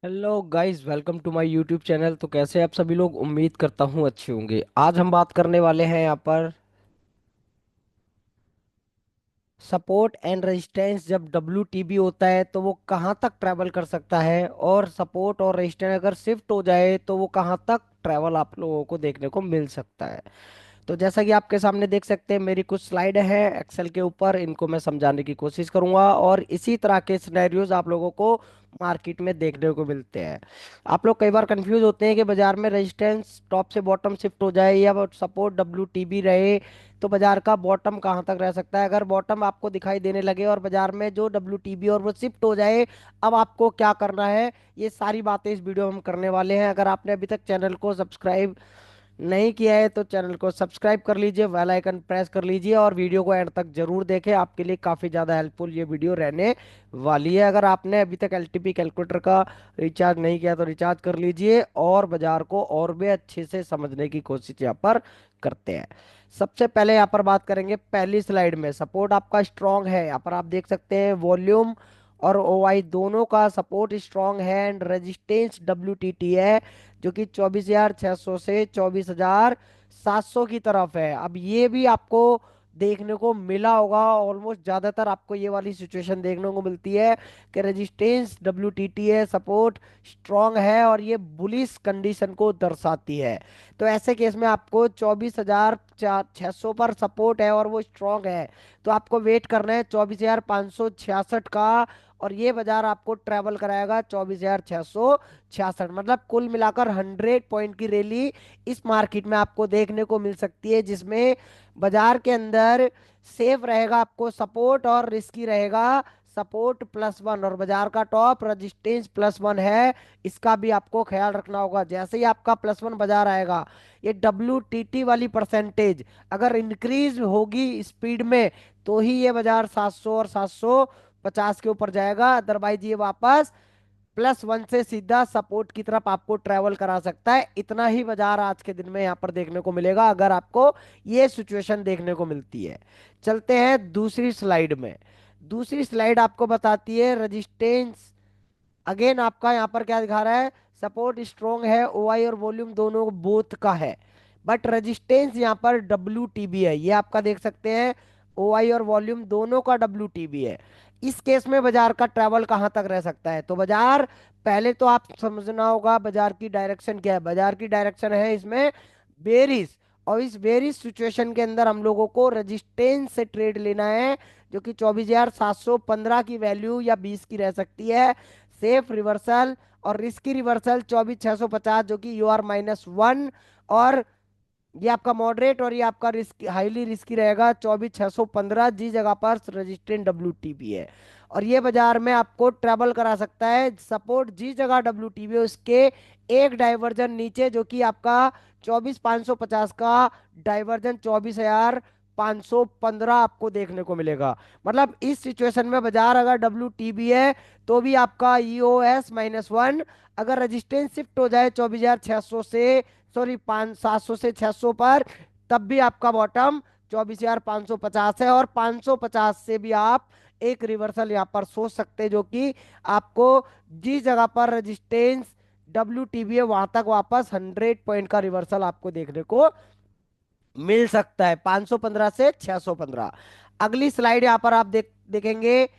Hello guys, welcome to my YouTube channel. तो कैसे आप सभी लोग? उम्मीद करता हूँ अच्छे होंगे। आज हम बात करने वाले हैं यहाँ पर सपोर्ट एंड रेजिस्टेंस। जब WTB होता है तो वो कहाँ तक ट्रैवल कर सकता है, और सपोर्ट और रेजिस्टेंस अगर शिफ्ट हो जाए तो वो कहाँ तक ट्रैवल आप लोगों को देखने को मिल सकता है। तो जैसा कि आपके सामने देख सकते हैं, मेरी कुछ स्लाइड है एक्सेल के ऊपर। इनको मैं समझाने की कोशिश करूंगा, और इसी तरह के सिनेरियोज आप लोगों को मार्केट में देखने को मिलते हैं। आप लोग कई बार कंफ्यूज होते हैं कि बाजार में रेजिस्टेंस टॉप से बॉटम शिफ्ट हो जाए या सपोर्ट WTB रहे तो बाजार का बॉटम कहाँ तक रह सकता है। अगर बॉटम आपको दिखाई देने लगे और बाजार में जो WTB और वो शिफ्ट हो जाए, अब आपको क्या करना है, ये सारी बातें इस वीडियो में हम करने वाले हैं। अगर आपने अभी तक चैनल को सब्सक्राइब नहीं किया है तो चैनल को सब्सक्राइब कर लीजिए, बेल आइकन प्रेस कर लीजिए, और वीडियो को एंड तक जरूर देखें। आपके लिए काफ़ी ज़्यादा हेल्पफुल ये वीडियो रहने वाली है। अगर आपने अभी तक LTP कैलकुलेटर का रिचार्ज नहीं किया तो रिचार्ज कर लीजिए, और बाजार को और भी अच्छे से समझने की कोशिश यहाँ पर करते हैं। सबसे पहले यहाँ पर बात करेंगे पहली स्लाइड में। सपोर्ट आपका स्ट्रांग है, यहाँ पर आप देख सकते हैं वॉल्यूम और OI दोनों का सपोर्ट स्ट्रांग है, एंड रेजिस्टेंस WTT है जो कि 24,600 से 24,700 की तरफ है। अब ये भी आपको देखने को मिला होगा, ऑलमोस्ट ज्यादातर आपको ये वाली सिचुएशन देखने को मिलती है कि रेजिस्टेंस WTT है, सपोर्ट स्ट्रांग है, और ये बुलिश कंडीशन को दर्शाती है। तो ऐसे केस में आपको 24,600 पर सपोर्ट है और वो स्ट्रांग है, तो आपको वेट करना है 24,566 का, और ये बाजार आपको ट्रेवल कराएगा 24,666। मतलब कुल मिलाकर 100 पॉइंट की रैली इस मार्केट में आपको देखने को मिल सकती है, जिसमें बाजार के अंदर सेफ रहेगा आपको सपोर्ट, और रिस्की रहेगा सपोर्ट +1, और बाजार का टॉप रेजिस्टेंस +1 है। इसका भी आपको ख्याल रखना होगा। जैसे ही आपका +1 बाजार आएगा, ये WTT वाली परसेंटेज अगर इंक्रीज होगी स्पीड में, तो ही ये बाजार 700 और 750 के ऊपर जाएगा। अदरवाइज ये वापस +1 से सीधा सपोर्ट की तरफ आपको ट्रेवल करा सकता है। इतना ही बाजार आज के दिन में यहाँ पर देखने को मिलेगा, अगर आपको ये सिचुएशन देखने को मिलती है। चलते हैं दूसरी स्लाइड में। दूसरी स्लाइड आपको बताती है रेजिस्टेंस। अगेन आपका यहाँ पर क्या दिखा रहा है, सपोर्ट स्ट्रोंग है, OI और वॉल्यूम दोनों बोथ का है, बट रेजिस्टेंस यहाँ पर WTB है। ये आपका देख सकते हैं, OI और वॉल्यूम दोनों का WTB है। इस केस में बाजार का ट्रैवल कहाँ तक रह सकता है? तो बाजार, पहले तो आप समझना होगा बाजार की डायरेक्शन क्या है। बाजार की डायरेक्शन है इसमें बेरिश, और इस बेरिश सिचुएशन के अंदर हम लोगों को रेजिस्टेंस से ट्रेड लेना है, जो कि 24,715 की वैल्यू या 20 की रह सकती है। सेफ रिवर्सल और रिस्की रिवर्सल 24,650, जो कि UR-1, और ये आपका मॉडरेट और ये आपका रिस्क हाईली रिस्की रहेगा 24,615। जी जगह पर रेजिस्टेंट WTB है, और ये बाजार में आपको ट्रेवल करा सकता है। सपोर्ट जी जगह WTB है, उसके एक डाइवर्जन नीचे, जो कि आपका 24,550 का डाइवर्जन 24,515 आपको देखने को मिलेगा। मतलब इस सिचुएशन में बाजार अगर WTB है तो भी आपका EOS-1, अगर रेजिस्टेंस शिफ्ट हो जाए 24,600 से, सॉरी 700 से 600 पर, तब भी आपका बॉटम 24,550 है, और 550 से भी आप एक रिवर्सल यहाँ पर सोच सकते हैं, जो कि आपको जिस जगह पर रेजिस्टेंस WTB है वहां तक वापस 100 पॉइंट का रिवर्सल आपको देखने को मिल सकता है, 515 से 615। अगली स्लाइड यहाँ पर आप देखेंगे।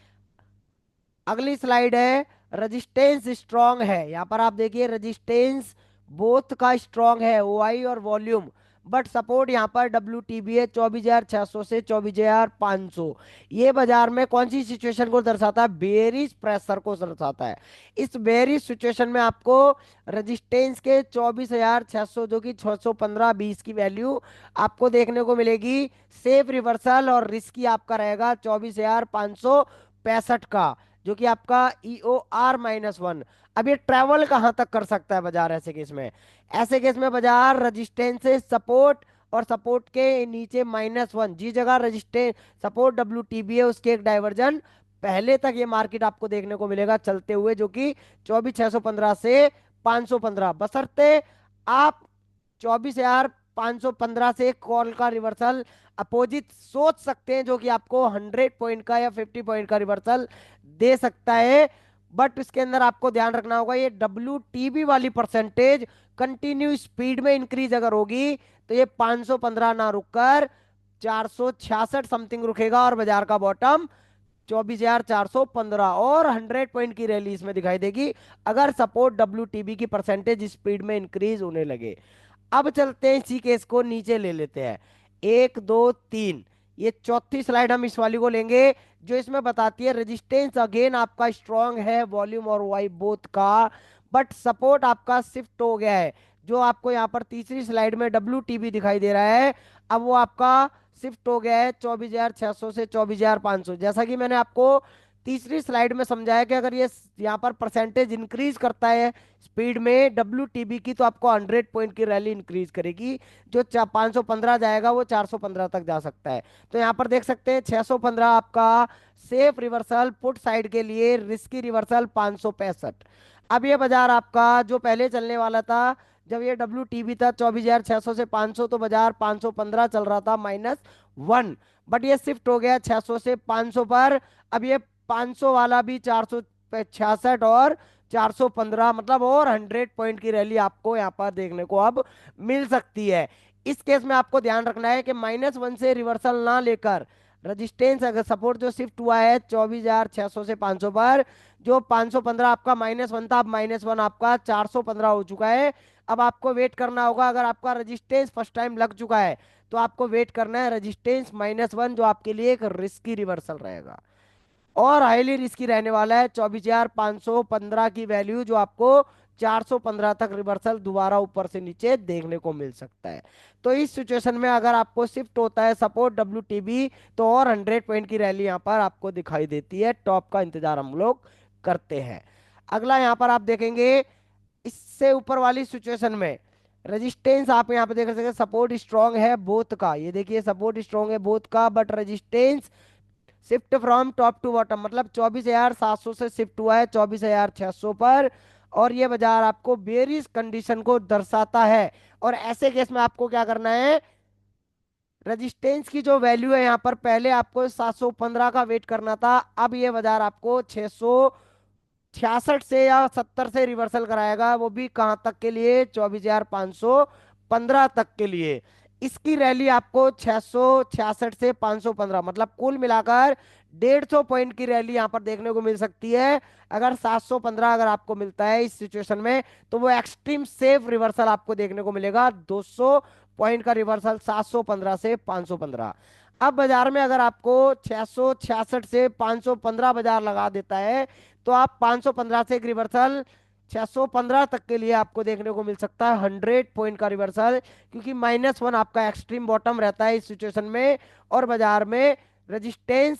अगली स्लाइड है रेजिस्टेंस स्ट्रांग है। यहाँ पर आप देखिए रेजिस्टेंस बोथ का स्ट्रांग है, OI और वॉल्यूम, बट सपोर्ट यहाँ पर WTB है 24,600 से 24,500। ये बाजार में कौन सी सिचुएशन को दर्शाता है? बेरिश प्रेशर को दर्शाता है। इस बेरिश सिचुएशन में आपको रेजिस्टेंस के 24,600, जो कि 615-20 की वैल्यू आपको देखने को मिलेगी। सेफ रिवर्सल और रिस्की आपका रहेगा 24,565 का, जो कि आपका EOR-1। अब ये ट्रेवल कहां तक कर सकता है बाजार ऐसे केस में? ऐसे केस में बाजार रेजिस्टेंस से सपोर्ट, और सपोर्ट के नीचे -1, जी जगह रेजिस्टेंस सपोर्ट WTB है, उसके एक डाइवर्जन पहले तक ये मार्केट आपको देखने को मिलेगा चलते हुए, जो कि 24,615 से 515, बशर्ते आप 24,515 से कॉल का रिवर्सल अपोजिट सोच सकते हैं, जो कि आपको 100 पॉइंट का या 50 पॉइंट का रिवर्सल दे सकता है। बट इसके अंदर आपको ध्यान रखना होगा, ये WTB वाली परसेंटेज कंटिन्यू स्पीड में इंक्रीज अगर होगी तो ये 515 ना रुककर 466 समथिंग रुकेगा, और बाजार का बॉटम 24,415, और 100 पॉइंट की रैली इसमें दिखाई देगी अगर सपोर्ट WTB की परसेंटेज स्पीड में इंक्रीज होने लगे। अब चलते हैं इसी केस को नीचे ले लेते हैं, 1 2 3, ये चौथी स्लाइड हम इस वाली को लेंगे जो इसमें बताती है रेजिस्टेंस अगेन आपका स्ट्रांग है वॉल्यूम और वाई बोथ का, बट सपोर्ट आपका शिफ्ट हो गया है। जो आपको यहाँ पर तीसरी स्लाइड में WTB दिखाई दे रहा है, अब वो आपका शिफ्ट हो गया है 24,600 से 24,500। जैसा कि मैंने आपको तीसरी स्लाइड में समझाया कि अगर ये यहाँ पर परसेंटेज इंक्रीज करता है स्पीड में WTB की, तो आपको 100 पॉइंट की रैली इंक्रीज करेगी, जो 515 जाएगा वो 415 तक जा सकता है। तो यहाँ पर देख सकते हैं 615 आपका सेफ रिवर्सल पुट साइड के लिए, रिस्की रिवर्सल 565। अब ये बाजार आपका जो पहले चलने वाला था, जब ये WTB था 24,600 से 500, तो बाजार 515 चल रहा था -1, बट ये शिफ्ट हो गया 600 से 500 पर। अब ये 500 वाला भी 466 और 415, मतलब और 100 पॉइंट की रैली आपको यहाँ पर देखने को अब मिल सकती है। इस केस में आपको ध्यान रखना है कि -1 से रिवर्सल ना लेकर रजिस्टेंस अगर सपोर्ट जो शिफ्ट हुआ है 24,600 से 500 पर, जो 515 आपका -1 था, अब -1 आपका 415 हो चुका है। अब आपको वेट करना होगा, अगर आपका रजिस्टेंस फर्स्ट टाइम लग चुका है तो आपको वेट करना है रजिस्टेंस -1, जो आपके लिए एक रिस्की रिवर्सल रहेगा और हाईली रिस्की रहने वाला है। 24,515 की वैल्यू जो आपको 415 तक रिवर्सल दोबारा ऊपर से नीचे देखने को मिल सकता है। तो इस सिचुएशन में अगर आपको शिफ्ट होता है सपोर्ट WTB, तो और 100 पॉइंट की रैली यहाँ पर आपको दिखाई देती है। टॉप का इंतजार हम लोग करते हैं। अगला यहाँ पर आप देखेंगे, इससे ऊपर वाली सिचुएशन में रेजिस्टेंस आप यहाँ पे देख सकते हैं, सपोर्ट स्ट्रांग है बोथ का, ये देखिए सपोर्ट स्ट्रांग है बोथ का, but resistance shift from top to bottom, मतलब 24,700 से शिफ्ट हुआ है 24,600 पर, और ये बाजार आपको बेरिश कंडीशन को दर्शाता है। और ऐसे केस में आपको क्या करना है, रेजिस्टेंस की जो वैल्यू है यहाँ पर, पहले आपको 715 का वेट करना था, अब ये बाजार आपको 666 से या 70 से रिवर्सल कराएगा, वो भी कहाँ तक के लिए, 24,515 तक के लिए। इसकी रैली आपको 666 से 515, मतलब कुल मिलाकर 150 पॉइंट की रैली यहाँ पर देखने को मिल सकती है। अगर 715 अगर आपको मिलता है इस सिचुएशन में, तो वो एक्सट्रीम सेफ रिवर्सल आपको देखने को मिलेगा, 200 पॉइंट का रिवर्सल 715 से 515। अब बाजार में अगर आपको 666 से 515 बाजार लगा देता है, तो आप 515 से एक रिवर्सल 615 तक के लिए आपको देखने को मिल सकता है 100 पॉइंट का रिवर्सल, क्योंकि -1 आपका एक्सट्रीम बॉटम रहता है इस सिचुएशन में, और बाजार में रेजिस्टेंस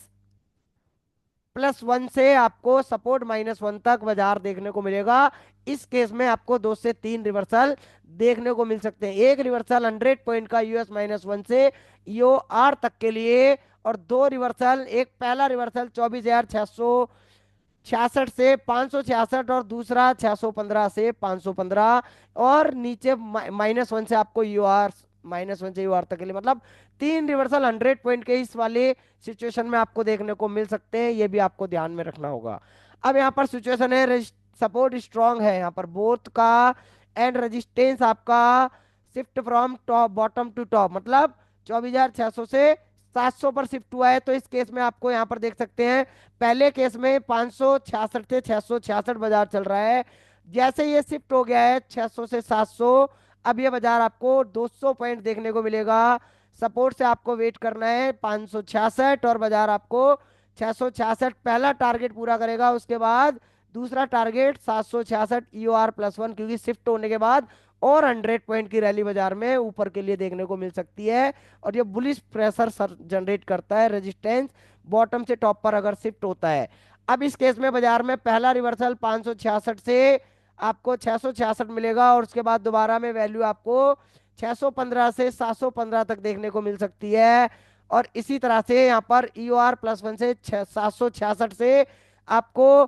+1 से आपको सपोर्ट -1 तक बाजार देखने को मिलेगा। इस केस में आपको 2 से 3 रिवर्सल देखने को मिल सकते हैं, एक रिवर्सल 100 पॉइंट का US -1 से EOR तक के लिए, और 2 रिवर्सल, एक पहला रिवर्सल 24,666 से 566, और दूसरा 615 से 515, और नीचे -1 से आपको UR -1 से UR तक के लिए, मतलब 3 रिवर्सल 100 पॉइंट के इस वाले सिचुएशन में आपको देखने को मिल सकते हैं। ये भी आपको ध्यान में रखना होगा। अब यहाँ पर सिचुएशन है सपोर्ट स्ट्रांग है यहाँ पर बोथ का, एंड रेजिस्टेंस आपका shift from top bottom to top, मतलब 24,600 से 700 पर शिफ्ट हुआ है। तो इस केस में आपको यहाँ पर देख सकते हैं, पहले केस में 566 से 666 बाजार चल रहा है, जैसे ये शिफ्ट हो गया है 600 से 700, अब ये बाजार आपको 200 पॉइंट देखने को मिलेगा। सपोर्ट से आपको वेट करना है 566, और बाजार आपको 666 पहला टारगेट पूरा करेगा, उसके बाद दूसरा टारगेट 766 EOR+1, क्योंकि शिफ्ट होने के बाद और 100 पॉइंट की रैली बाजार में ऊपर के लिए देखने को मिल सकती है, और ये बुलिश प्रेशर जनरेट करता है रेजिस्टेंस बॉटम से टॉप पर अगर शिफ्ट होता है। अब इस केस में बाजार में पहला रिवर्सल 566 से आपको 666 मिलेगा, और उसके बाद दोबारा में वैल्यू आपको 615 से 715 तक देखने को मिल सकती है। और इसी तरह से यहाँ पर EOR+1 से 766 से आपको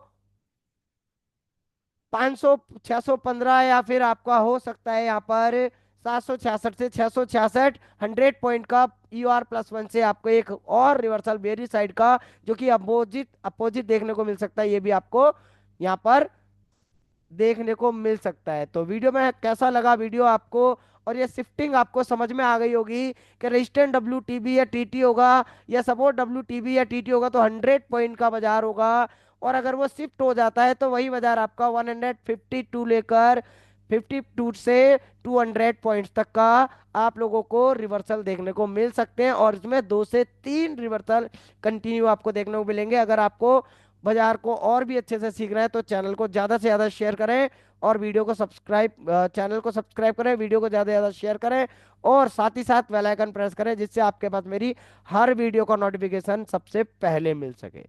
500 615, या फिर आपका हो सकता है यहाँ पर 766 से 666, 100 पॉइंट का EOR+1 से आपको एक और रिवर्सल बेरी साइड का, जो कि अपोजिट अपोजिट देखने को मिल सकता है, ये भी आपको यहाँ पर देखने को मिल सकता है। तो वीडियो में कैसा लगा वीडियो आपको, और ये शिफ्टिंग आपको समझ में आ गई होगी कि रेजिस्टेंस डब्ल्यू टीबी या टीटी होगा या सपोर्ट डब्ल्यू टीबी या टीटी होगा तो 100 पॉइंट का बाजार होगा, और अगर वो शिफ्ट हो जाता है तो वही बाजार आपका 152 लेकर 52 से 200 पॉइंट्स तक का आप लोगों को रिवर्सल देखने को मिल सकते हैं, और इसमें 2 से 3 रिवर्सल कंटिन्यू आपको देखने को मिलेंगे। अगर आपको बाजार को और भी अच्छे से सीखना है तो चैनल को ज़्यादा से ज़्यादा शेयर करें, और वीडियो को सब्सक्राइब चैनल को सब्सक्राइब करें, वीडियो को ज़्यादा से ज़्यादा शेयर करें, और साथ ही साथ बेल आइकन प्रेस करें जिससे आपके पास मेरी हर वीडियो का नोटिफिकेशन सबसे पहले मिल सके।